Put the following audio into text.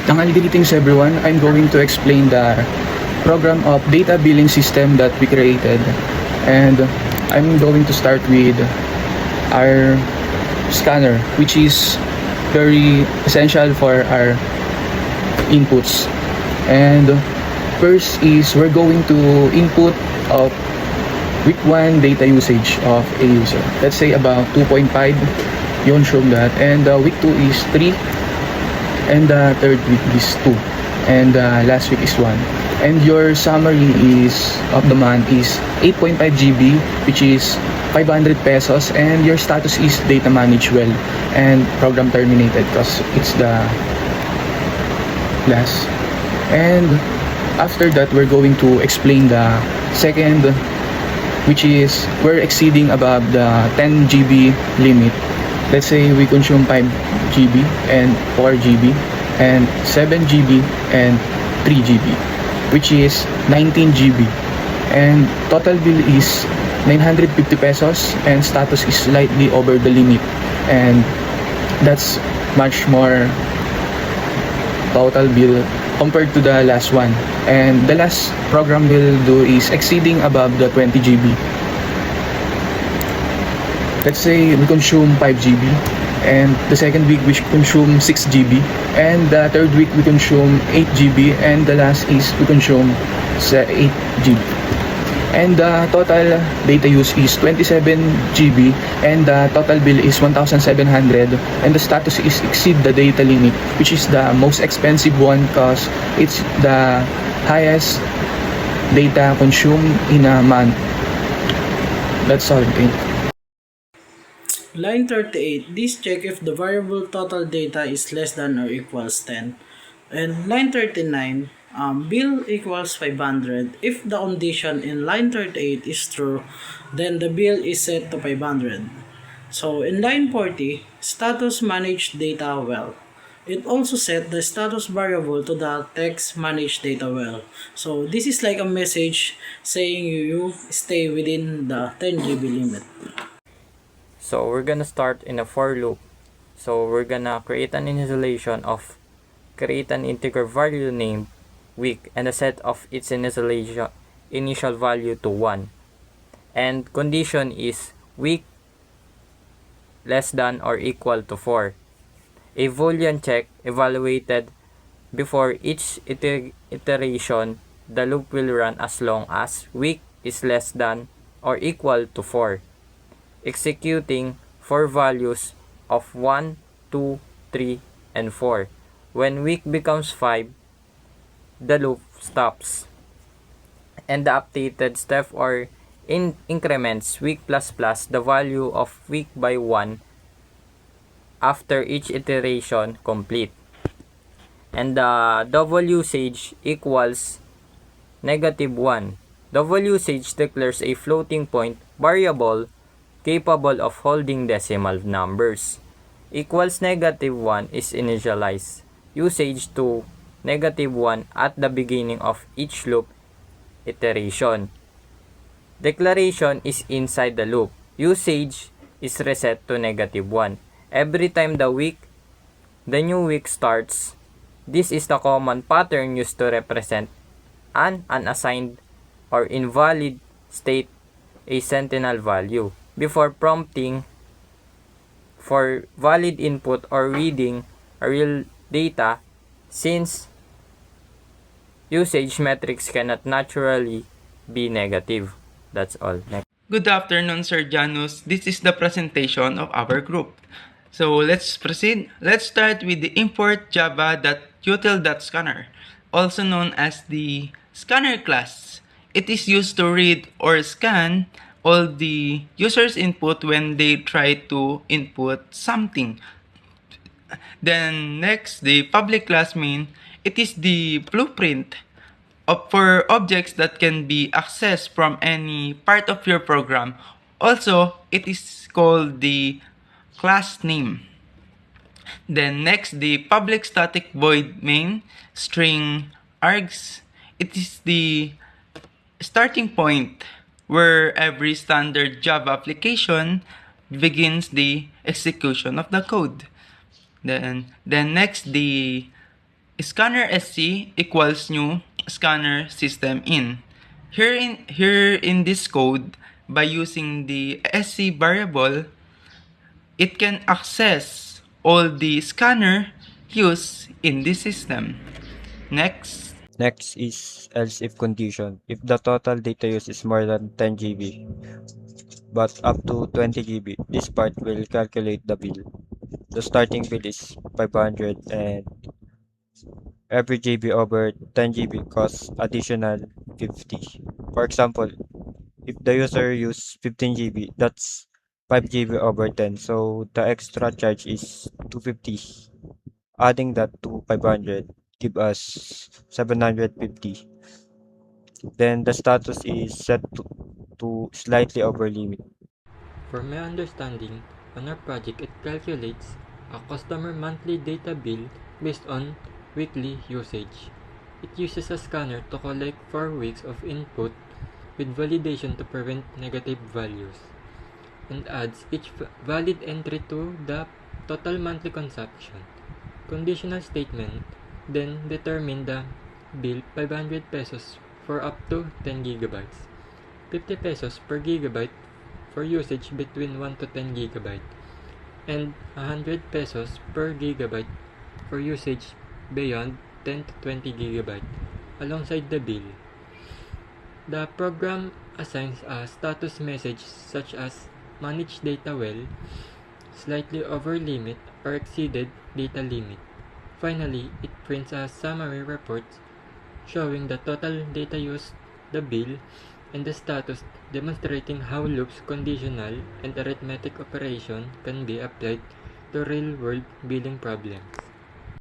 Tanghali greetings everyone. I'm going to explain the program of data billing system that we created, and I'm going to start with our scanner, which is very essential for our inputs. And first is we're going to input of week 1 data usage of a user. Let's say about 2.5, yun show that, and week 2 is 3, and the third week is 2, and last week is 1. And your summary is of the month is 8.5 GB, which is 500 pesos, and your status is data managed well and program terminated because it's the last. And after that, we're going to explain the second, which is we're exceeding above the 10 GB limit. Let's say we consume 5 GB and 4 GB and 7 GB and 3 GB, which is 19 GB. And total bill is 950 pesos, and status is slightly over the limit. And that's much more total bill compared to the last one. And the last program will do is exceeding above the 20 GB. Let's say we consume 5 GB, and the second week we consume 6 GB, and the third week we consume 8 GB, and the last is we consume 8 GB. And the total data use is 27 GB, and the total bill is 1,700, and the status is exceed the data limit, which is the most expensive one because it's the highest data consumed in a month. That's all. Okay. Line 38, this check if the variable total data is less than or equals 10. And line 39, bill equals 500. If the condition in line 38 is true, then the bill is set to 500. So in line 40, status manage data well. It also set the status variable to the text manage data well. So this is like a message saying you stay within the 10 GB limit. So we're gonna start in a for loop. So we're gonna create an initialization of create an integer value named week and a set of its initial value to 1. And condition is week less than or equal to 4. A Boolean check evaluated before each iteration. The loop will run as long as week is less than or equal to 4. Executing for values of 1, 2, 3, and 4. When week becomes 5, the loop stops. And the updated step or increments week plus plus the value of week by 1 after each iteration complete. And the double usage equals -1. Double usage declares a floating point variable capable of holding decimal numbers. Equals -1 is initialized usage to -1 at the beginning of each loop iteration. Declaration is inside the loop. Usage is reset to -1. Every time the new week starts. This is the common pattern used to represent an unassigned or invalid state, a sentinel value, before prompting for valid input or reading a real data, since usage metrics cannot naturally be negative. That's all. Next. Good afternoon, Sir Janus. This is the presentation of our group. So let's proceed. Let's start with the import java.util.scanner, also known as the scanner class. It is used to read or scan all the user's input when they try to input something. Then next, the public class main. It is the blueprint for objects that can be accessed from any part of your program. Also, it is called the class name. Then next, the public static void main string args. It is the starting point where every standard Java application begins the execution of the code. Then next, the scanner SC equals new scanner system in. Here in this code, by using the SC variable, it can access all the scanner used in this system. Next, Next is else if condition. If the total data use is more than 10 GB but up to 20 GB, this part will calculate the bill. The starting bill is 500 and every GB over 10 GB costs additional 50. For example, if the user use 15 GB, that's 5 GB over 10. So the extra charge is 250. Adding that to 500 give us 750. Then the status is set to slightly over limit. For my understanding, on our project it calculates a customer monthly data bill based on weekly usage. It uses a scanner to collect 4 weeks of input with validation to prevent negative values, and adds each valid entry to the total monthly consumption. Conditional statement then determine the bill 500 pesos for up to 10 gigabytes, 50 pesos per gigabyte for usage between 1 to 10 gigabyte, and 100 pesos per gigabyte for usage beyond 10 to 20 gigabyte alongside the bill. The program assigns a status message such as manage data well, slightly over limit, or exceeded data limit. Finally, it prints a summary report showing the total data used, the bill, and the status, demonstrating how loops, conditional, and arithmetic operation can be applied to real-world billing problems.